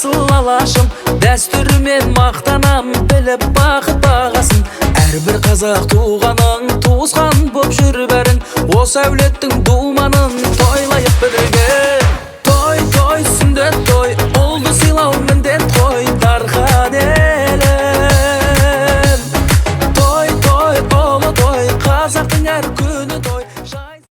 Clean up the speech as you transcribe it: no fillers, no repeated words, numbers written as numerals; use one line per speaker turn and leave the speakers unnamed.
асыл алашым, дәстүрімен мақтанам, біліп бақыт бағасын. Әрбір қазақ туғаның, туысқан боп жүр бәрін, осы әулеттің думанын тойлайық бірге. Той, той, сүндет той, ұлды сыйлау міндет қой, дархан елім. Той, той, ұлы той, қазақтың әр күні той.